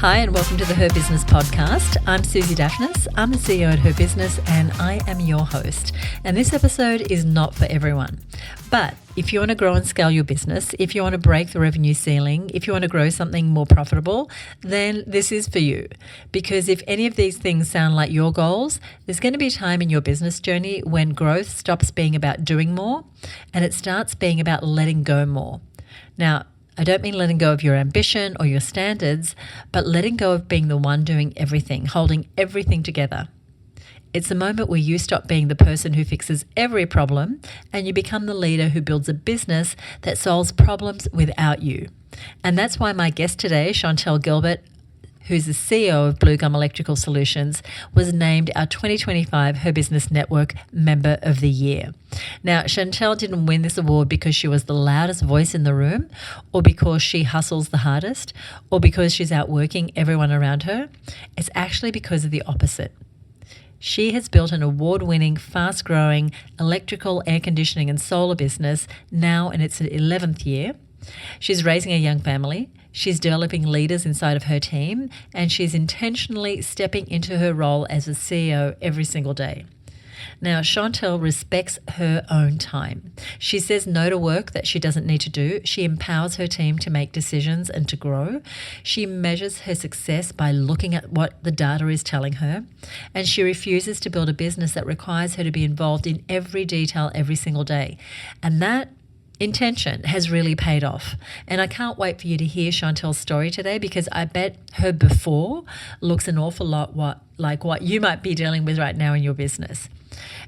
Hi and welcome to the Her Business podcast. I'm Susie Daphnis. I'm the CEO at Her Business and I am your host. And this episode is not for everyone. But if you want to grow and scale your business, if you want to break the revenue ceiling, if you want to grow something more profitable, then this is for you. Because if any of these things sound like your goals, there's going to be a time in your business journey when growth stops being about doing more and it starts being about letting go more. Now, I don't mean letting go of your ambition or your standards, but letting go of being the one doing everything, holding everything together. It's the moment where you stop being the person who fixes every problem and you become the leader who builds a business that solves problems without you. And that's why my guest today, Chantel Gilbert, who's the CEO of Bluegum Electrical Solutions, was named our 2025 HerBusiness Network Member of the Year. Now, Chantel didn't win this award because she was the loudest voice in the room, or because she hustles the hardest, or because she's outworking everyone around her. It's actually because of the opposite. She has built an award-winning, fast-growing electrical, air conditioning and solar business now in its 11th year. She's raising a young family. She's developing leaders inside of her team, and she's intentionally stepping into her role as a CEO every single day. Now, Chantel respects her own time. She says no to work that she doesn't need to do. She empowers her team to make decisions and to grow. She measures her success by looking at what the data is telling her. And she refuses to build a business that requires her to be involved in every detail every single day. And that intention has really paid off. And I can't wait for you to hear Chantel's story today, because I bet her before looks an awful lot like what you might be dealing with right now in your business.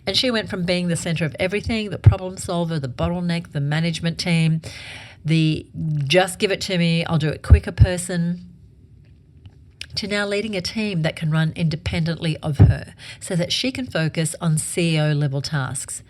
And she went from being the center of everything, the problem solver, the bottleneck, the management team, the just give it to me, I'll do it quicker person, to now leading a team that can run independently of her so that she can focus on CEO level tasks.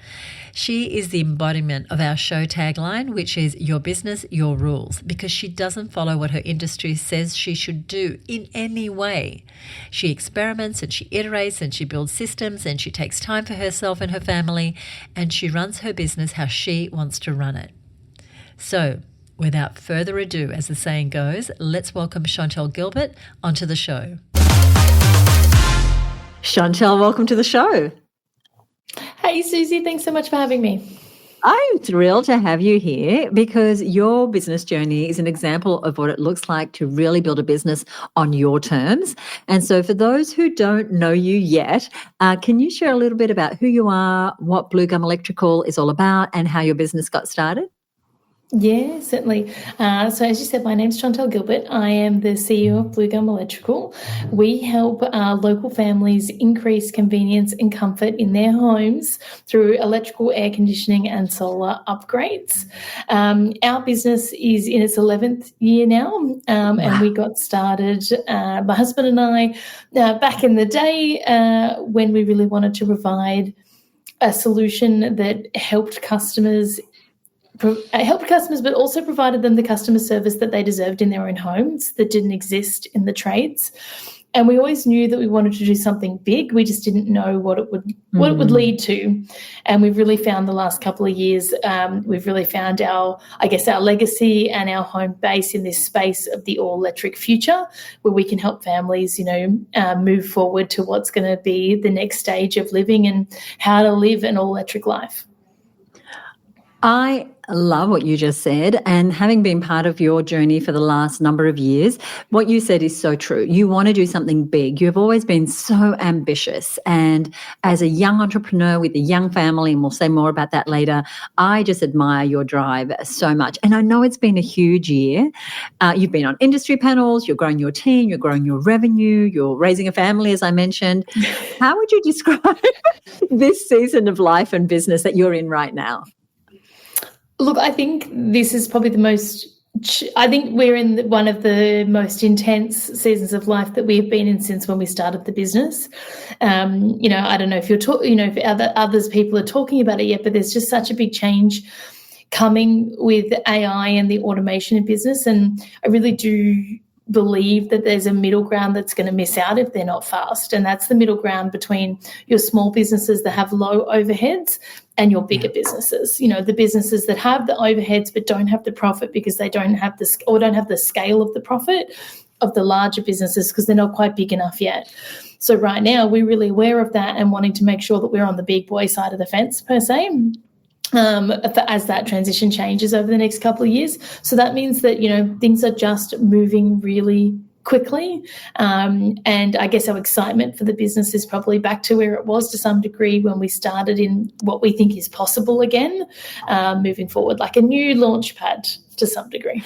She is the embodiment of our show tagline, which is your business, your rules, because she doesn't follow what her industry says she should do in any way. She experiments and she iterates and she builds systems and she takes time for herself and her family, and she runs her business how she wants to run it. So, without further ado, as the saying goes, let's welcome Chantel Gilbert onto the show. Chantel, welcome to the show. Hey, Susie, thanks so much for having me. I'm thrilled to have you here because your business journey is an example of what it looks like to really build a business on your terms. And so for those who don't know you yet, can you share a little bit about who you are, what Bluegum Electrical is all about, and how your business got started? Yeah, certainly. So as you said, my name's Chantel Gilbert. I am the CEO of Bluegum Electrical. We help local families increase convenience and comfort in their homes through electrical, air conditioning and solar upgrades. Our business is in its 11th year now, and we got started, my husband and I, back in the day when we really wanted to provide a solution that helped customers, but also provided them the customer service that they deserved in their own homes that didn't exist in the trades. And we always knew that we wanted to do something big. We just didn't know what it would lead to. And we've really found the last couple of years, we've really found our legacy and our home base in this space of the all-electric future, where we can help families, move forward to what's going to be the next stage of living and how to live an all-electric life. I love what you just said, and having been part of your journey for the last number of years, what you said is so true. You want to do something big. You've always been so ambitious, and as a young entrepreneur with a young family, and we'll say more about that later, I just admire your drive so much. And I know it's been a huge year. You've been on industry panels, you're growing your team, you're growing your revenue, you're raising a family, as I mentioned. How would you describe this season of life and business that you're in right now? Look, I think this is probably we're in one of the most intense seasons of life that we've been in since when we started the business. I don't know if if others people are talking about it yet, but there's just such a big change coming with AI and the automation in business. And I really do believe that there's a middle ground that's going to miss out if they're not fast. And that's the middle ground between your small businesses that have low overheads and your bigger businesses, the businesses that have the overheads but don't have the profit because they don't have the scale of the profit, of the larger businesses because they're not quite big enough yet. So right now we're really aware of that and wanting to make sure that we're on the big boy side of the fence per se. As that transition changes over the next couple of years. So that means that, things are just moving really quickly. And I guess our excitement for the business is probably back to where it was to some degree when we started in what we think is possible again, moving forward, like a new launch pad to some degree.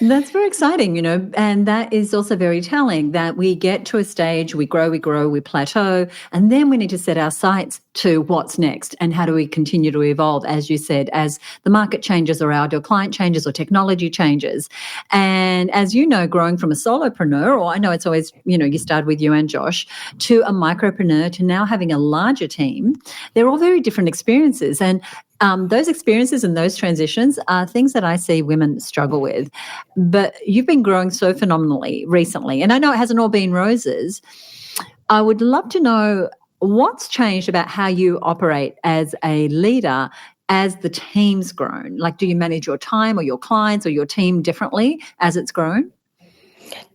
That's very exciting, and that is also very telling that we get to a stage, we grow, we plateau, and then we need to set our sights to what's next and how do we continue to evolve, as you said, as the market changes or our client changes or technology changes. And as you know, growing from a solopreneur, or I know it's always, you start with you and Josh, to a micropreneur, to now having a larger team, they're all very different experiences. And those experiences and those transitions are things that I see women struggle with. But you've been growing so phenomenally recently, and I know it hasn't all been roses. I would love to know what's changed about how you operate as a leader as the team's grown. Like, do you manage your time or your clients or your team differently as it's grown?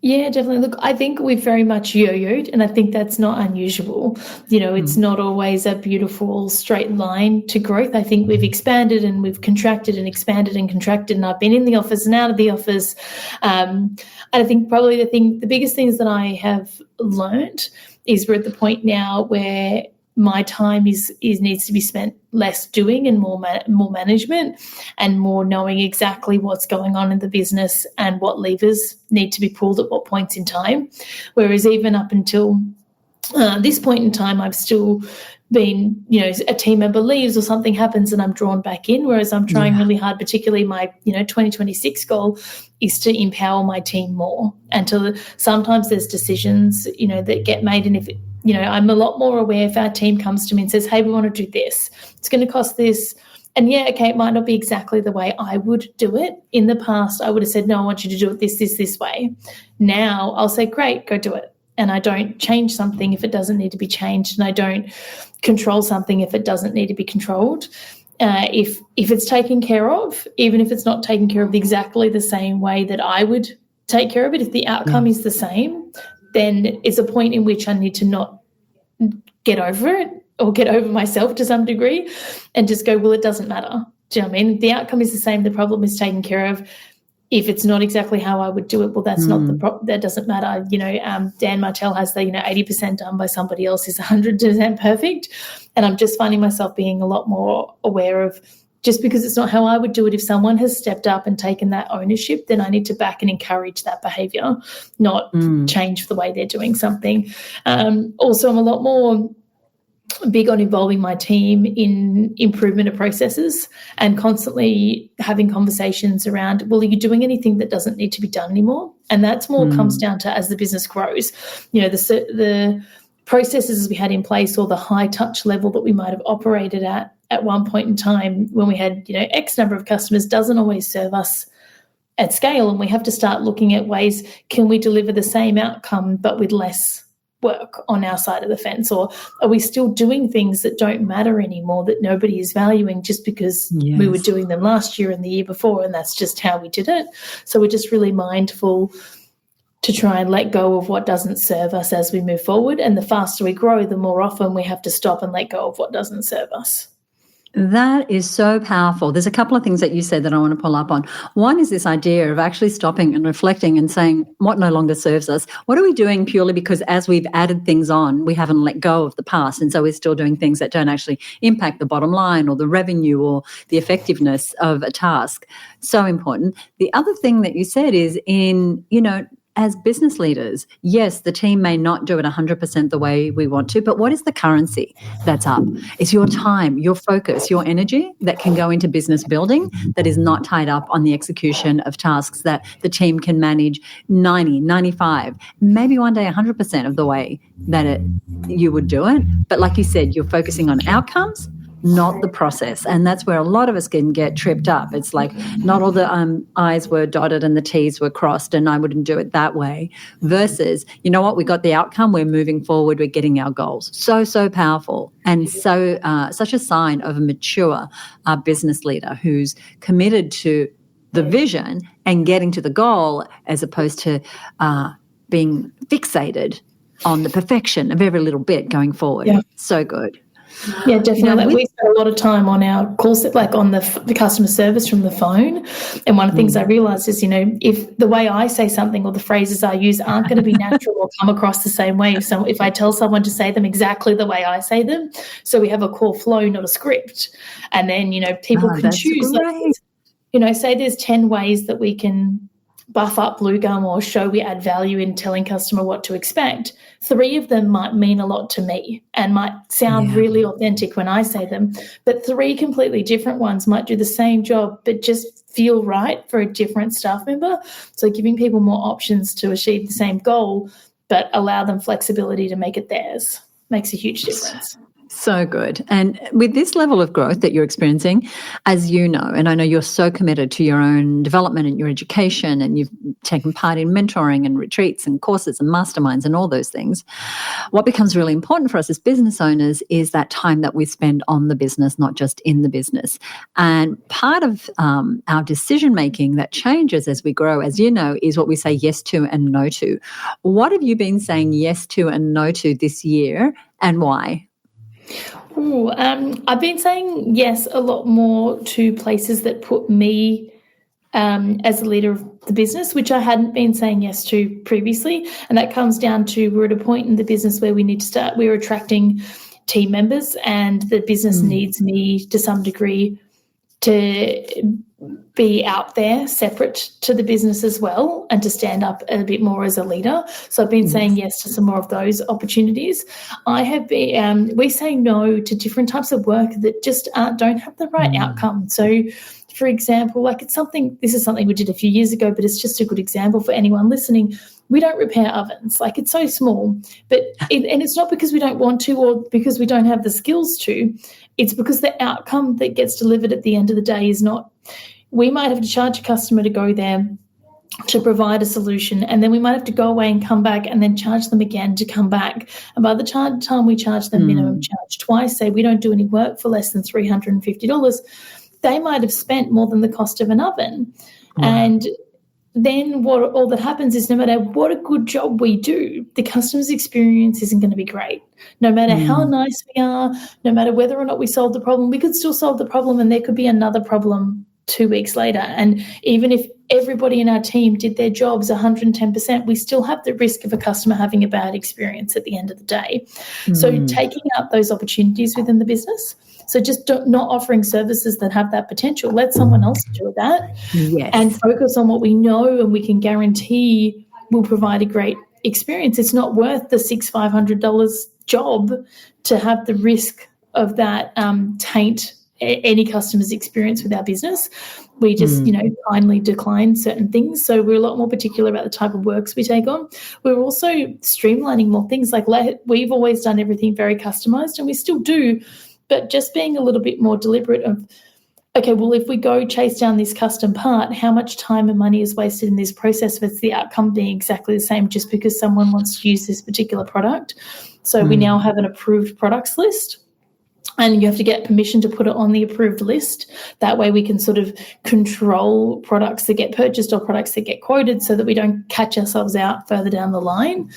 Yeah, definitely. Look, I think we've very much yo-yoed, and I think that's not unusual. It's not always a beautiful straight line to growth. I think we've expanded and we've contracted and expanded and contracted, and I've been in the office and out of the office. And I think probably the biggest things that I have learnt is we're at the point now where my time needs to be spent less doing and more management, and more knowing exactly what's going on in the business and what levers need to be pulled at what points in time. Whereas even up until this point in time, I've still been, a team member leaves or something happens and I'm drawn back in, whereas I'm trying really hard, particularly my, 2026 goal is to empower my team more. And sometimes there's decisions, that get made, and if I'm a lot more aware if our team comes to me and says, hey, we want to do this, it's going to cost this. And it might not be exactly the way I would do it. In the past, I would have said, no, I want you to do it this way. Now I'll say, great, go do it. And I don't change something if it doesn't need to be changed, and I don't control something if it doesn't need to be controlled. If it's taken care of, even if it's not taken care of exactly the same way that I would take care of it, if the outcome is the same, then it's a point in which I need to not get over it or get over myself to some degree and just go, well, it doesn't matter. Do you know what I mean? The outcome is the same. The problem is taken care of. If it's not exactly how I would do it, well, that's not the problem. That doesn't matter. Dan Martell has the, 80% done by somebody else is 100% perfect. And I'm just finding myself being a lot more aware of, just because it's not how I would do it, if someone has stepped up and taken that ownership, then I need to back and encourage that behaviour, not change the way they're doing something. Also, I'm a lot more big on involving my team in improvement of processes and constantly having conversations around, well, are you doing anything that doesn't need to be done anymore? And that's more comes down to as the business grows, the processes we had in place, or the high touch level that we might have operated at one point in time when we had, X number of customers, doesn't always serve us at scale. And we have to start looking at ways, can we deliver the same outcome but with less work on our side of the fence? Or are we still doing things that don't matter anymore, that nobody is valuing just because we were doing them last year and the year before, and that's just how we did it? So we're just really mindful to try and let go of what doesn't serve us as we move forward. And the faster we grow, the more often we have to stop and let go of what doesn't serve us. That is so powerful. There's a couple of things that you said that I want to pull up on. One is this idea of actually stopping and reflecting and saying what no longer serves us. What are we doing purely because as we've added things on, we haven't let go of the past, and so we're still doing things that don't actually impact the bottom line or the revenue or the effectiveness of a task. So important. The other thing that you said is as business leaders, yes, the team may not do it 100% the way we want to, but what is the currency that's up? It's your time, your focus, your energy that can go into business building that is not tied up on the execution of tasks that the team can manage 90, 95, maybe one day 100% of the way that you would do it. But like you said, you're focusing on outcomes, not the process. And that's where a lot of us can get tripped up. It's like not all the I's were dotted and the T's were crossed, and I wouldn't do it that way, versus, you know what, we got the outcome, we're moving forward, we're getting our goals. So powerful, and so such a sign of a mature business leader who's committed to the vision and getting to the goal, as opposed to being fixated on the perfection of every little bit going forward. Yeah. So good. Yeah, definitely. We spend a lot of time on our calls, like on the customer service from the phone. And one of the things I realised is, if the way I say something or the phrases I use aren't going to be natural or come across the same way, if I tell someone to say them exactly the way I say them, so we have a call flow, not a script. And then, people can choose. Say there's 10 ways that we can buff up Bluegum or show we add value in telling customer what to expect. 3 of them might mean a lot to me and might sound really authentic when I say them, but 3 completely different ones might do the same job but just feel right for a different staff member. So giving people more options to achieve the same goal but allow them flexibility to make it theirs makes a huge difference. So good. And with this level of growth that you're experiencing, as you know, and I know you're so committed to your own development and your education, and you've taken part in mentoring and retreats and courses and masterminds and all those things, what becomes really important for us as business owners is that time that we spend on the business, not just in the business. And part of our decision-making that changes as we grow, as you know, is what we say yes to and no to. What have you been saying yes to and no to this year, and why? I've been saying yes a lot more to places that put me as the leader of the business, which I hadn't been saying yes to previously. And that comes down to we're at a point in the business where we need to start. We're attracting team members and the business needs me to some degree to be out there separate to the business as well and to stand up a bit more as a leader. So I've been saying yes to some more of those opportunities. I have been, we say no to different types of work that just don't have the right outcome. So for example, this is something we did a few years ago, but it's just a good example for anyone listening. We don't repair ovens. It's so small, and it's not because we don't want to or because we don't have the skills to. It's because the outcome that gets delivered at the end of the day is not. We might have to charge a customer to go there to provide a solution, and then we might have to go away and come back and then charge them again to come back. And by the time we charge them minimum charge twice, say we don't do any work for less than $350, they might have spent more than the cost of an oven. And then all that happens is no matter what a good job we do, the customer's experience isn't going to be great. No matter how nice we are, no matter whether or not we solve the problem, we could still solve the problem and there could be another problem 2 weeks later. And even if everybody in our team did their jobs 110%, we still have the risk of a customer having a bad experience at the end of the day. So taking out those opportunities within the business. So just not offering services that have that potential. Let someone else do that and focus on what we know and we can guarantee will provide a great experience. It's not worth the $500 job to have the risk of that taint any customer's experience with our business. We just, kindly decline certain things. So we're a lot more particular about the type of works we take on. We're also streamlining more things. We've always done everything very customized and we still do, but just being a little bit more deliberate of, okay, well, if we go chase down this custom part, how much time and money is wasted in this process if it's the outcome being exactly the same just because someone wants to use this particular product? So we now have an approved products list and you have to get permission to put it on the approved list. That way we can sort of control products that get purchased or products that get quoted so that we don't catch ourselves out further down the line.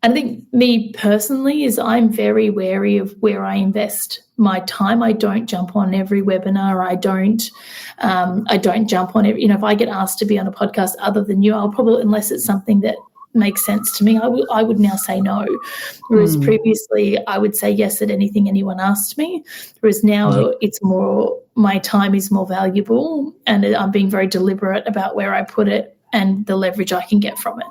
I think me personally is I'm very wary of where I invest my time. I don't jump on every webinar. I don't jump on every, if I get asked to be on a podcast other than you, I'll probably, unless it's something that makes sense to me, I would now say no. Whereas previously I would say yes at anything anyone asked me. Whereas now it's more, my time is more valuable and I'm being very deliberate about where I put it and the leverage I can get from it.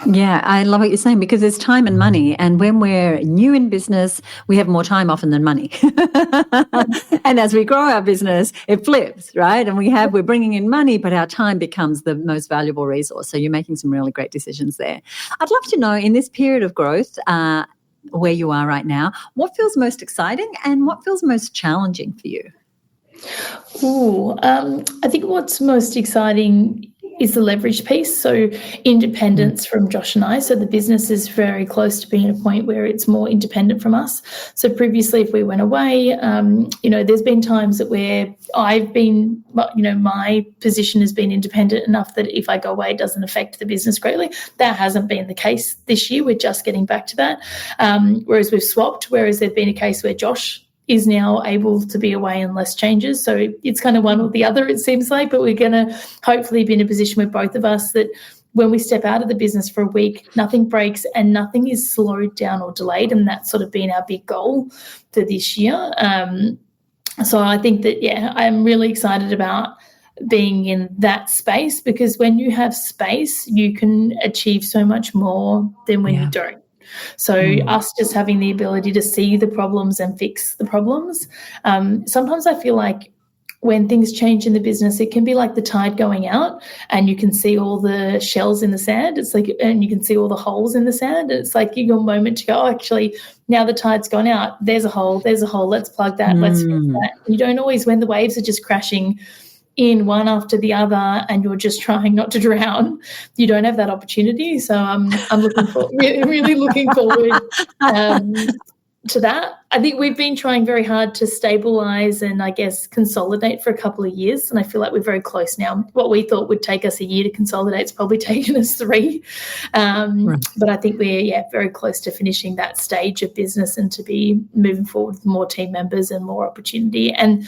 Yeah, I love what you're saying because there's time and money. And when we're new in business, we have more time often than money. And as we grow our business, it flips, right? And we're bringing in money, but our time becomes the most valuable resource. So you're making some really great decisions there. I'd love to know, in this period of growth, where you are right now, what feels most exciting and what feels most challenging for you? I think what's most exciting is the leverage piece. So independence from Josh and I. So the business is very close to being at a point where it's more independent from us. So previously, if we went away, there's been times that where I've been, my position has been independent enough that if I go away, it doesn't affect the business greatly. That hasn't been the case this year. We're just getting back to that. Whereas we've swapped, whereas there's been a case where Josh is now able to be away and less changes. So it's kind of one or the other, it seems like, but we're going to hopefully be in a position with both of us that when we step out of the business for a week, nothing breaks and nothing is slowed down or delayed. And that's sort of been our big goal for this year. So I think that, I'm really excited about being in that space, because when you have space, you can achieve so much more than when you don't. So us just having the ability to see the problems and fix the problems. Sometimes I feel like when things change in the business, it can be like the tide going out and you can see all the shells in the sand. It's like, and you can see all the holes in the sand. It's like your moment to go, oh, actually, now the tide's gone out. There's a hole. Let's plug that. Let's fix that. You don't always, when the waves are just crashing in one after the other and you're just trying not to drown, you don't have that opportunity. So I'm looking for really looking forward to that. I think we've been trying very hard to stabilize and I guess consolidate for a couple of years, and I feel like we're very close now. What we thought would take us a year to consolidate, it's probably taken us 3. But I think we're very close to finishing that stage of business and to be moving forward with more team members and more opportunity. And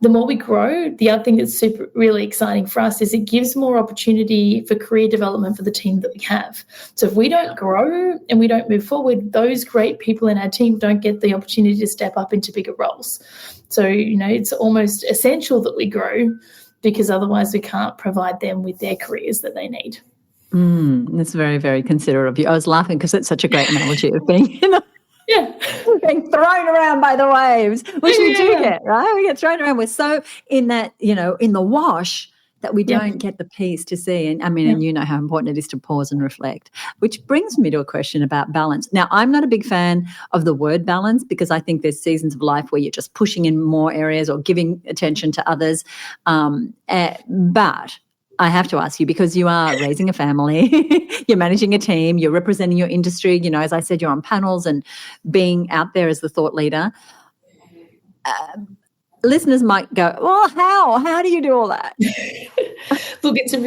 the more we grow, the other thing that's really exciting for us is it gives more opportunity for career development for the team that we have. So if we don't grow and we don't move forward, those great people in our team don't get the opportunity to step up into bigger roles. So, it's almost essential that we grow, because otherwise we can't provide them with their careers that they need. That's very, very considerate of you. I was laughing because it's such a great analogy of being being thrown around by the waves, which we do get, right? We get thrown around. We're so in that, in the wash that we don't get the peace to see. And and you know how important it is to pause and reflect, which brings me to a question about balance. Now, I'm not a big fan of the word balance, because I think there's seasons of life where you're just pushing in more areas or giving attention to others. But I have to ask you, because you are raising a family, you're managing a team, you're representing your industry, as I said, you're on panels and being out there as the thought leader. Listeners might go, well, how do you do all that? Look, it's a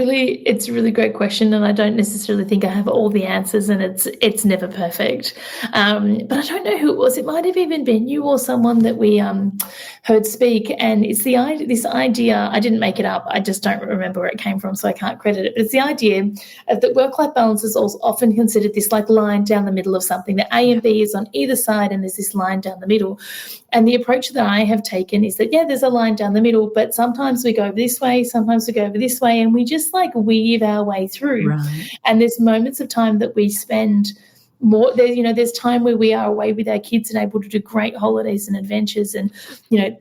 really great question, and I don't necessarily think I have all the answers, and it's never perfect. But I don't know who it was. It might have even been you or someone that we heard speak, and it's this idea. I didn't make it up. I just don't remember where it came from, so I can't credit it. But it's the idea of that work-life balance is also often considered this like line down the middle of something. The A and B is on either side, and there's this line down the middle. And the approach that I have taken is that, there's a line down the middle, but sometimes we go over this way, sometimes we go over this way, and we just like weave our way through. Right. And there's moments of time that we spend more, there's time where we are away with our kids and able to do great holidays and adventures. And,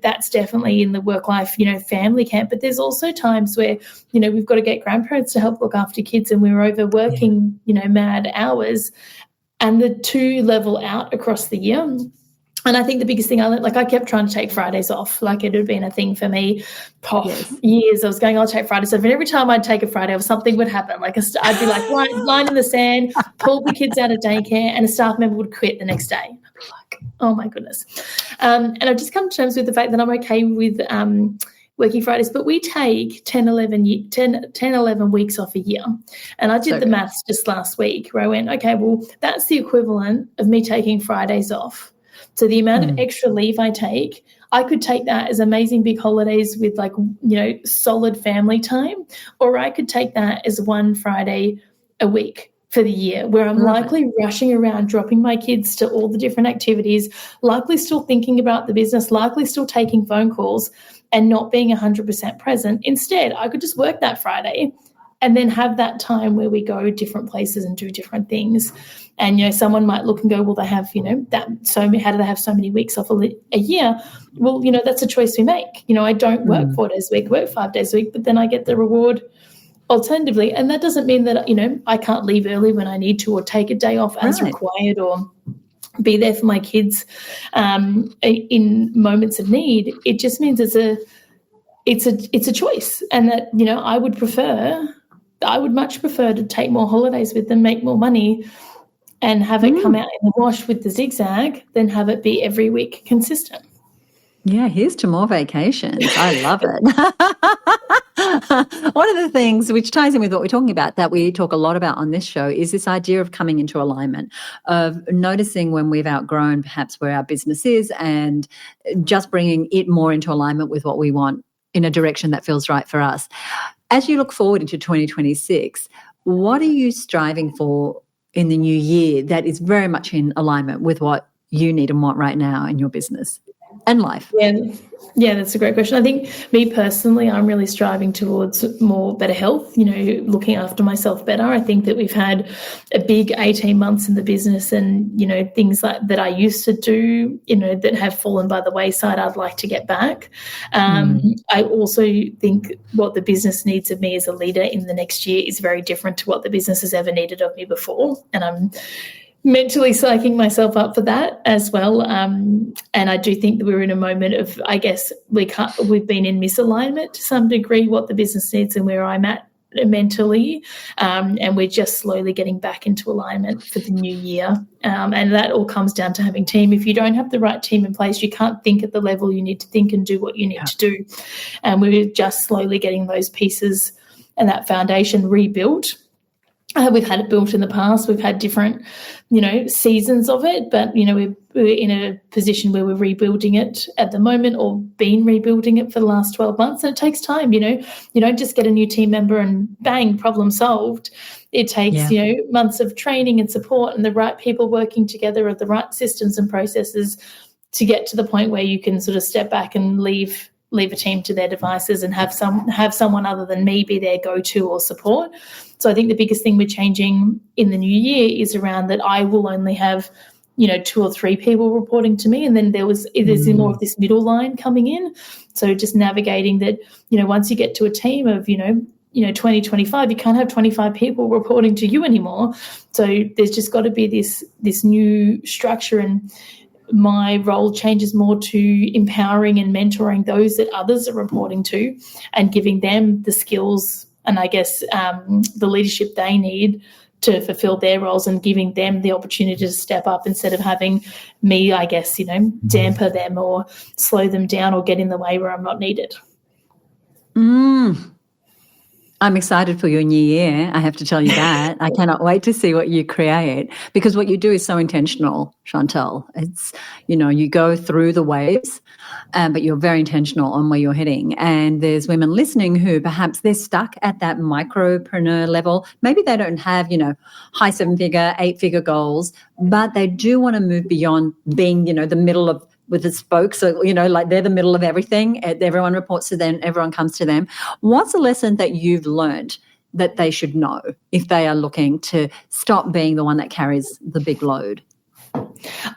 that's definitely in the work-life, family camp. But there's also times where, we've got to get grandparents to help look after kids and we're overworking, mad hours, and the 2 level out across the year. And I think the biggest thing I kept trying to take Fridays off. Like it had been a thing for me years. I was going, I'll take Fridays off. And every time I'd take a Friday off, something would happen. Like I'd be like lying in the sand, pull the kids out of daycare, and a staff member would quit the next day. I'd be like, oh my goodness. And I've just come to terms with the fact that I'm okay with working Fridays, but we take 10, 11 weeks off a year. And I did the maths just last week where I went, okay, well, that's the equivalent of me taking Fridays off. So the amount of extra leave I take, I could take that as amazing big holidays with solid family time, or I could take that as 1 Friday a week for the year where I'm likely rushing around, dropping my kids to all the different activities, likely still thinking about the business, likely still taking phone calls and not being 100% present. Instead, I could just work that Friday and then have that time where we go different places and do different things. And, someone might look and go, well, they have, how do they have so many weeks off a year? Well, that's a choice we make. I don't work 4 days a week, work 5 days a week, but then I get the reward alternatively. And that doesn't mean that, I can't leave early when I need to or take a day off as required or be there for my kids in moments of need. It just means it's a choice, and that, I would prefer I would much prefer to take more holidays with them, make more money, and have it come out in the wash with the zigzag than have it be every week consistent. Yeah, here's to more vacations. I love it. One of the things which ties in with what we're talking about that we talk a lot about on this show is this idea of coming into alignment, of noticing when we've outgrown perhaps where our business is and just bringing it more into alignment with what we want in a direction that feels right for us. As you look forward into 2026, what are you striving for in the new year that is very much in alignment with what you need and want right now in your business and life? Yeah, that's a great question. I think me personally, I'm really striving towards more better health, looking after myself better. I think that we've had a big 18 months in the business and, things like that I used to do, that have fallen by the wayside, I'd like to get back. I also think what the business needs of me as a leader in the next year is very different to what the business has ever needed of me before. And I'm mentally psyching myself up for that as well. And I do think that we're in a moment of, I guess, we've been in misalignment to some degree, what the business needs and where I'm at mentally. And we're just slowly getting back into alignment for the new year. And that all comes down to having team. If you don't have the right team in place, you can't think at the level you need to think and do what you need to do. And we're just slowly getting those pieces and that foundation rebuilt. We've had it built in the past. We've had different, seasons of it, but, we're in a position where we're rebuilding it at the moment or been rebuilding it for the last 12 months. And it takes time, You don't just get a new team member and bang, problem solved. It takes, months of training and support and the right people working together at the right systems and processes to get to the point where you can sort of step back and leave a team to their devices and have someone other than me be their go-to or support. So I think the biggest thing we're changing in the new year is around that I will only have, 2 or 3 people reporting to me. And then there's more of this middle line coming in. So just navigating that, once you get to a team of, 20, 25, you can't have 25 people reporting to you anymore. So there's just got to be this new structure, and my role changes more to empowering and mentoring those that others are reporting to and giving them the skills and I guess the leadership they need to fulfill their roles and giving them the opportunity to step up instead of having me, I guess, damper them or slow them down or get in the way where I'm not needed. I'm excited for your new year. I have to tell you that. I cannot wait to see what you create, because what you do is so intentional, Chantel. It's, you go through the waves, but you're very intentional on where you're heading. And there's women listening who perhaps they're stuck at that micropreneur level. Maybe they don't have, high 7-figure, 8-figure goals, but they do want to move beyond being, the middle of with the spokes, so, like they're the middle of everything. Everyone reports to them, everyone comes to them. What's a lesson that you've learned that they should know if they are looking to stop being the one that carries the big load?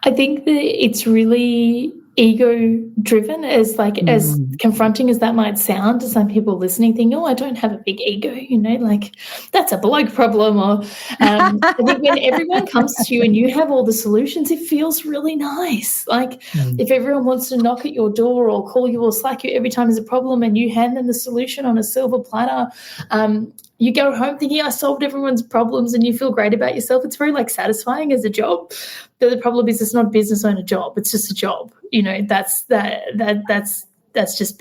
I think that it's really ego-driven, as confronting as that might sound to some people listening, thinking, I don't have a big ego, that's a bloke problem. Or I think when everyone comes to you and you have all the solutions, it feels really nice. If everyone wants to knock at your door or call you or Slack you every time there's a problem and you hand them the solution on a silver platter, you go home thinking, I solved everyone's problems, and you feel great about yourself. It's very satisfying as a job. But the problem is it's not a business owner job. It's just a job. That's just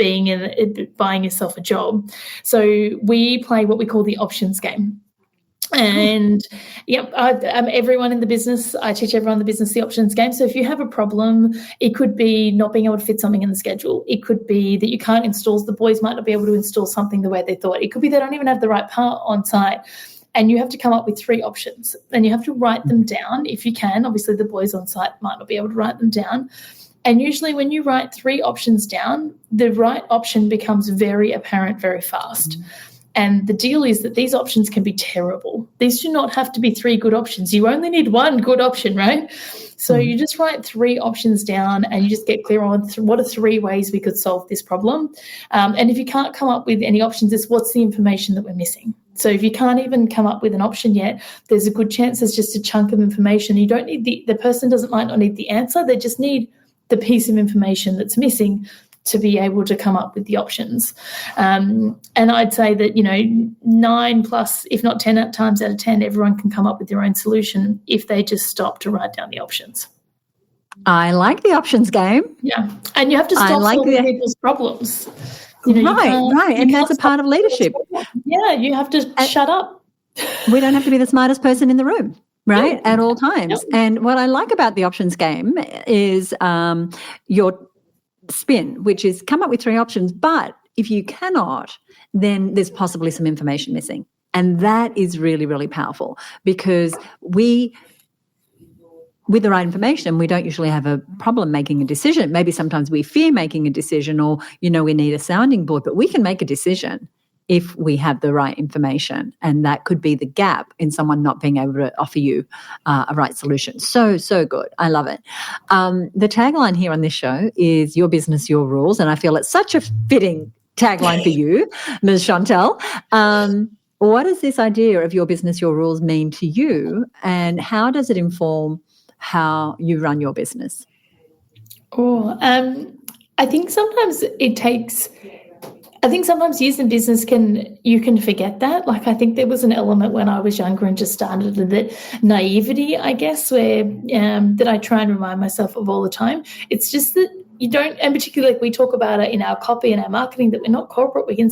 buying yourself a job. So we play what we call the options game. And everyone in the business, I teach everyone in the business the options game. So if you have a problem, it could be not being able to fit something in the schedule. It could be that you can't install, the boys might not be able to install something the way they thought. It could be they don't even have the right part on site. And you have to come up with 3 options, and you have to write them down if you can. Obviously, the boys on site might not be able to write them down. And usually when you write 3 options down, the right option becomes very apparent very fast. And the deal is that these options can be terrible. These do not have to be 3 good options. You only need 1 good option, right? So you just write 3 options down and you just get clear on what are 3 ways we could solve this problem. And if you can't come up with any options, it's what's the information that we're missing. So if you can't even come up with an option yet, there's a good chance there's just a chunk of information. You don't need the person might not need the answer. They just need the piece of information that's missing to be able to come up with the options. And I'd say that, 9 plus, if not 10 times out of 10, everyone can come up with their own solution if they just stop to write down the options. I like the options game. Yeah. And you have to stop solving people's problems. Right. And that's a part of leadership. Yeah, you have to shut up. We don't have to be the smartest person in the room, right, at all times. And what I like about the options game is your spin, which is come up with 3 options, but if you cannot, then there's possibly some information missing. And that is really, really powerful, because with the right information, we don't usually have a problem making a decision. Maybe sometimes we fear making a decision, or, we need a sounding board, but we can make a decision if we have the right information. And that could be the gap in someone not being able to offer you a right solution. So good. I love it. The tagline here on this show is your business, your rules. And I feel it's such a fitting tagline for you, Ms. Chantel. What does this idea of your business, your rules mean to you? And how does it inform how you run your business? I think sometimes sometimes using business you can forget that. Like, I think there was an element when I was younger and just started that naivety, I guess, where that I try and remind myself of all the time. It's just that you don't, and particularly like we talk about it in our copy and our marketing, that we're not corporate. We can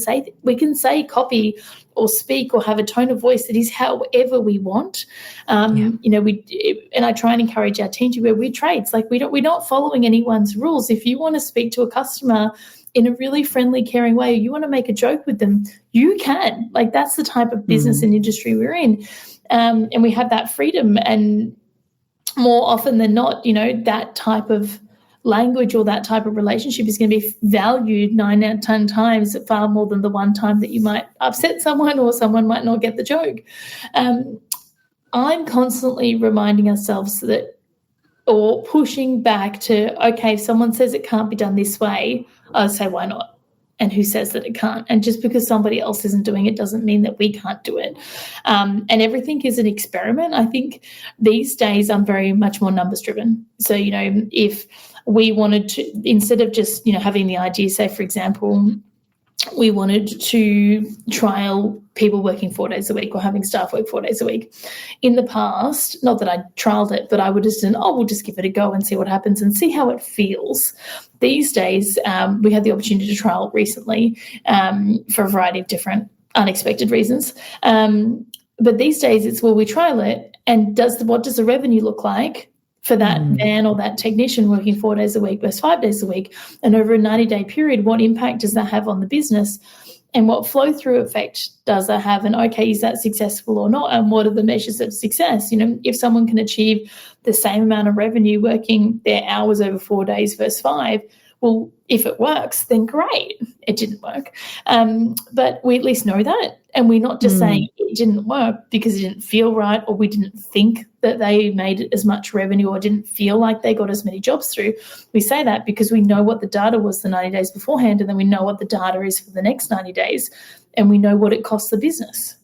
say copy or speak or have a tone of voice that is however we want. And I try and encourage our team to where we're trades. Like, we're not following anyone's rules. If you want to speak to a customer in a really friendly, caring way, you want to make a joke with them, you can. Like, that's the type of business and industry we're in. And we have that freedom. And more often than not, that type of language or that type of relationship is going to be valued 9 out of 10 times, far more than the one time that you might upset someone or someone might not get the joke. I'm constantly reminding ourselves that, or pushing back to, okay, if someone says it can't be done this way, I'll say, why not? And who says that it can't? And just because somebody else isn't doing it doesn't mean that we can't do it. And everything is an experiment. I think these days I'm very much more numbers driven. So, if we wanted to, instead of just, having the idea, say, for example, we wanted to trial people working 4 days a week or having staff work 4 days a week. In the past, not that I trialed it, but I would just we'll just give it a go and see what happens and see how it feels. These days, we had the opportunity to trial it recently for a variety of different unexpected reasons. But these days it's, we trial it, and what does the revenue look like for that man or that technician working 4 days a week versus 5 days a week? And over a 90-day period, what impact does that have on the business? And what flow-through effect does that have? And, okay, is that successful or not? And what are the measures of success? If someone can achieve the same amount of revenue working their hours over 4 days versus 5, well, if it works, then great. It didn't work. But we at least know that. And we're not just saying it didn't work because it didn't feel right, or we didn't think that they made as much revenue, or didn't feel like they got as many jobs through. We say that because we know what the data was the 90 days beforehand, and then we know what the data is for the next 90 days, and we know what it costs the business.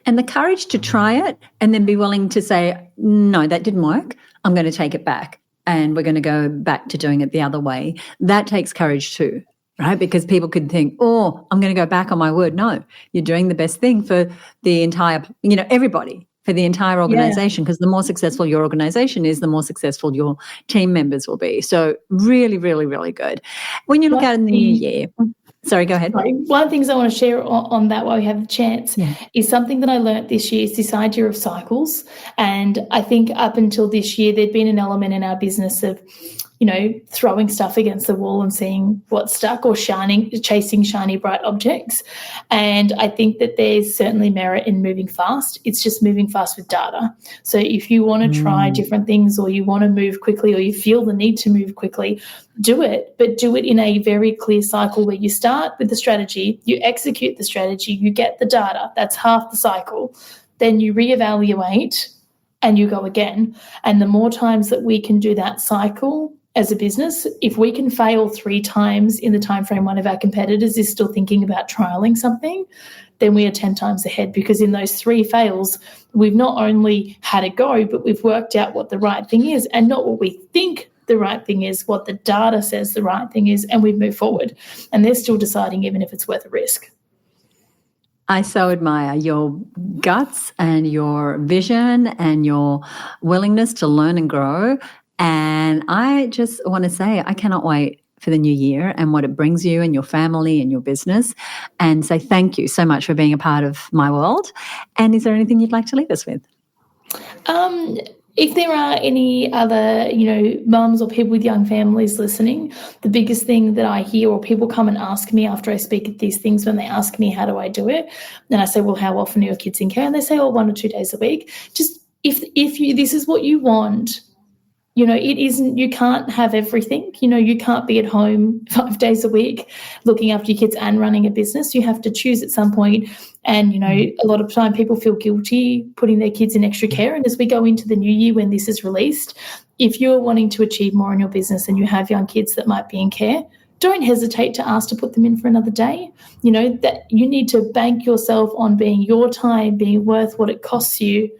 And the courage to try it and then be willing to say, no, that didn't work. I'm going to take it back, and we're going to go back to doing it the other way. That takes courage too, right? Because people could think, oh, I'm going to go back on my word. No, you're doing the best thing for the entire, everybody, for the entire organization, because the more successful your organization is, the more successful your team members will be. So really, really, really good. When you look out in the new year, sorry, go ahead. One of the things I want to share on that while we have the chance is something that I learnt this year, is this idea of cycles. And I think up until this year, there'd been an element in our business of, throwing stuff against the wall and seeing what stuck, or chasing shiny, bright objects. And I think that there's certainly merit in moving fast. It's just moving fast with data. So if you want to try different things, or you want to move quickly, or you feel the need to move quickly, do it, but do it in a very clear cycle where you start with the strategy, you execute the strategy, you get the data. That's half the cycle. Then you reevaluate and you go again. And the more times that we can do that cycle as a business, if we can fail 3 times in the time frame one of our competitors is still thinking about trialing something, then we are 10 times ahead, because in those 3 fails, we've not only had a go, but we've worked out what the right thing is, and not what we think the right thing is, what the data says the right thing is, and we move forward. And they're still deciding even if it's worth a risk. I so admire your guts and your vision and your willingness to learn and grow. And I just want to say I cannot wait for the new year and what it brings you and your family and your business, and say thank you so much for being a part of my world. And is there anything you'd like to leave us with? If there are any other, mums or people with young families listening, the biggest thing that I hear, or people come and ask me after I speak at these things, when they ask me, how do I do it? Then I say, well, how often are your kids in care? And they say, 1 or 2 days a week. Just if this is what you want, it isn't, you can't have everything. You can't be at home 5 days a week looking after your kids and running a business. You have to choose at some point. And, a lot of time people feel guilty putting their kids in extra care. And as we go into the new year, when this is released, if you're wanting to achieve more in your business and you have young kids that might be in care, don't hesitate to ask to put them in for another day. That you need to bank yourself on your time being worth what it costs you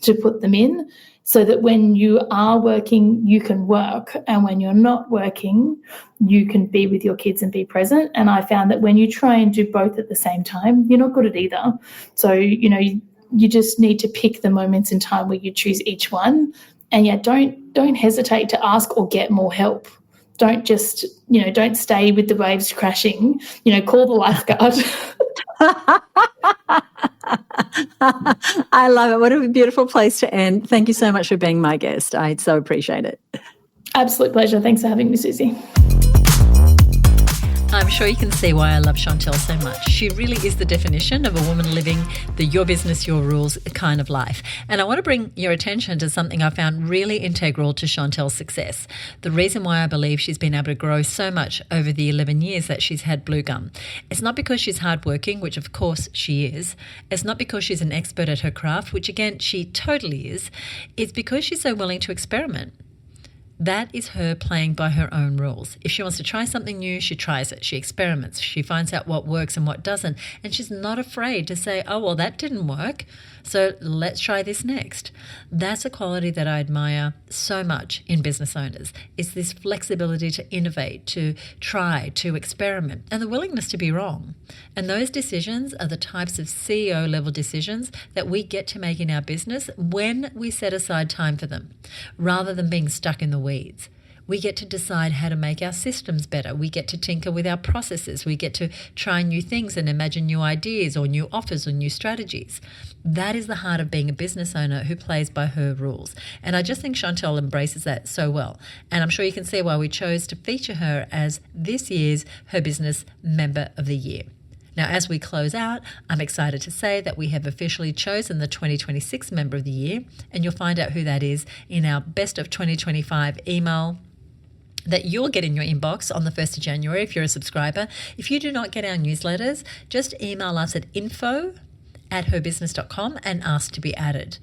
to put them in, so that when you are working, you can work. And when you're not working, you can be with your kids and be present. And I found that when you try and do both at the same time, you're not good at either. So, you just need to pick the moments in time where you choose each one. And don't hesitate to ask or get more help. Don't just, don't stay with the waves crashing, call the lifeguard. I love it. What a beautiful place to end. Thank you so much for being my guest. I so appreciate it. Absolute pleasure. Thanks for having me, Susie. I'm sure you can see why I love Chantel so much. She really is the definition of a woman living the your business, your rules kind of life. And I want to bring your attention to something I found really integral to Chantel's success. The reason why I believe she's been able to grow so much over the 11 years that she's had Bluegum. It's not because she's hardworking, which of course she is. It's not because she's an expert at her craft, which again, she totally is. It's because she's so willing to experiment. That is her playing by her own rules. If she wants to try something new, she tries it. She experiments. She finds out what works and what doesn't. And she's not afraid to say, oh, well, that didn't work, so let's try this next. That's a quality that I admire so much in business owners. It's this flexibility to innovate, to try, to experiment, and the willingness to be wrong. And those decisions are the types of CEO level decisions that we get to make in our business when we set aside time for them, rather than being stuck in the weeds. We get to decide how to make our systems better. We get to tinker with our processes. We get to try new things and imagine new ideas or new offers or new strategies. That is the heart of being a business owner who plays by her rules. And I just think Chantel embraces that so well. And I'm sure you can see why we chose to feature her as this year's HerBusiness Member of the Year. Now, as we close out, I'm excited to say that we have officially chosen the 2026 Member of the Year, and you'll find out who that is in our Best of 2025 email that you'll get in your inbox on the 1st of January if you're a subscriber. If you do not get our newsletters, just email us at info@herbusiness.com and ask to be added.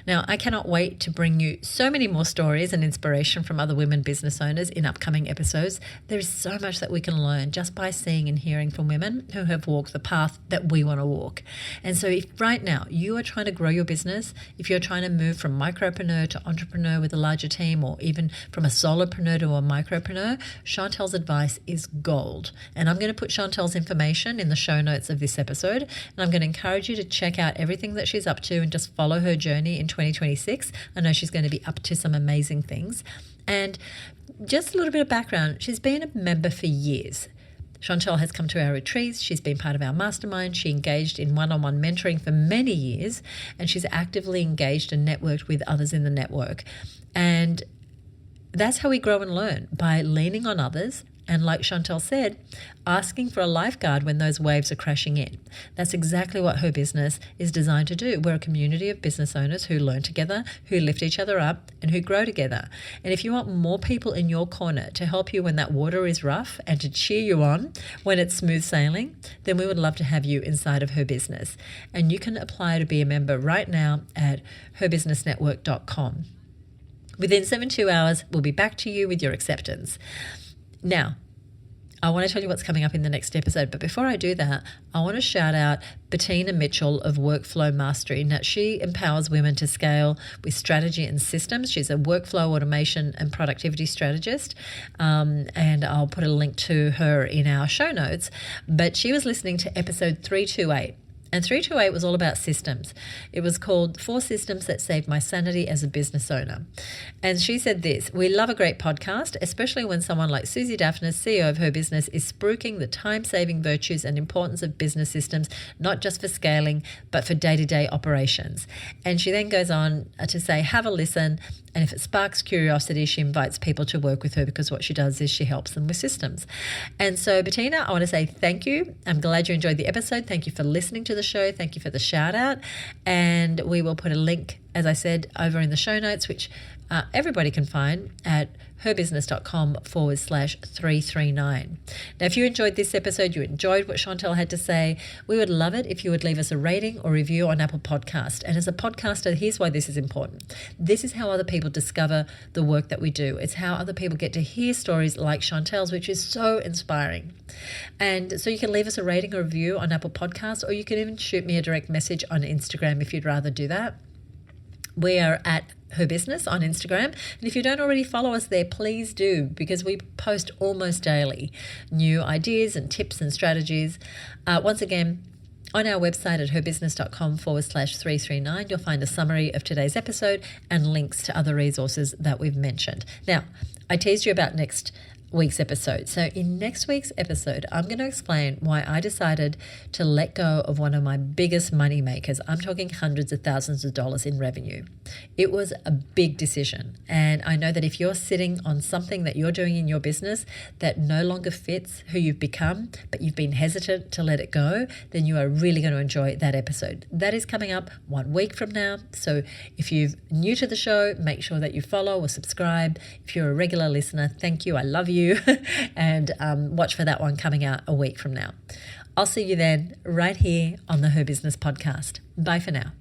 Now, I cannot wait to bring you so many more stories and inspiration from other women business owners in upcoming episodes. There is so much that we can learn just by seeing and hearing from women who have walked the path that we want to walk. And so if right now you are trying to grow your business, if you're trying to move from micropreneur to entrepreneur with a larger team, or even from a solopreneur to a micropreneur, Chantel's advice is gold. And I'm going to put Chantel's information in the show notes of this episode, and I'm going to encourage you to check out everything that she's up to and just follow her journey in 2026. I know she's going to be up to some amazing things. And just a little bit of background, she's been a member for years. Chantel has come to our retreats. She's been part of our mastermind. She engaged in one-on-one mentoring for many years, and she's actively engaged and networked with others in the network. And that's how we grow and learn, by leaning on others. And like Chantel said, asking for a lifeguard when those waves are crashing in. That's exactly what her business is designed to do. We're a community of business owners who learn together, who lift each other up, and who grow together. And if you want more people in your corner to help you when that water is rough and to cheer you on when it's smooth sailing, then we would love to have you inside of her business. And you can apply to be a member right now at herbusinessnetwork.com. Within 72 hours, we'll be back to you with your acceptance. Now, I want to tell you what's coming up in the next episode. But before I do that, I want to shout out Bettina Mitchell of Workflow Mastery. Now, she empowers women to scale with strategy and systems. She's a workflow automation and productivity strategist. And I'll put a link to her in our show notes. But she was listening to episode 328. And 328 was all about systems. It was called 4 Systems That Saved My Sanity as a Business Owner. And she said this: we love a great podcast, especially when someone like Susie Daphnis, CEO of Her Business, is spruiking the time-saving virtues and importance of business systems, not just for scaling, but for day-to-day operations. And she then goes on to say, have a listen. And if it sparks curiosity, she invites people to work with her, because what she does is she helps them with systems. And so, Bettina, I want to say thank you. I'm glad you enjoyed the episode. Thank you for listening to the show. Thank you for the shout out. And we will put a link, as I said, over in the show notes, which everybody can find at herbusiness.com/339. Now, if you enjoyed this episode, you enjoyed what Chantel had to say, we would love it if you would leave us a rating or review on Apple Podcast. And as a podcaster, here's why this is important. This is how other people discover the work that we do. It's how other people get to hear stories like Chantel's, which is so inspiring. And so you can leave us a rating or review on Apple Podcasts, or you can even shoot me a direct message on Instagram if you'd rather do that. We are at Her Business on Instagram. And if you don't already follow us there, please do, because we post almost daily new ideas and tips and strategies. Once again, on our website at herbusiness.com/339, you'll find a summary of today's episode and links to other resources that we've mentioned. Now, I teased you about next week's episode. So in next week's episode, I'm going to explain why I decided to let go of one of my biggest money makers. I'm talking hundreds of thousands of dollars in revenue. It was a big decision. And I know that if you're sitting on something that you're doing in your business that no longer fits who you've become, but you've been hesitant to let it go, then you are really going to enjoy that episode. That is coming up 1 week from now. So if you're new to the show, make sure that you follow or subscribe. If you're a regular listener, thank you. I love you. And watch for that one coming out a week from now. I'll see you then right here on the Her Business podcast. Bye for now.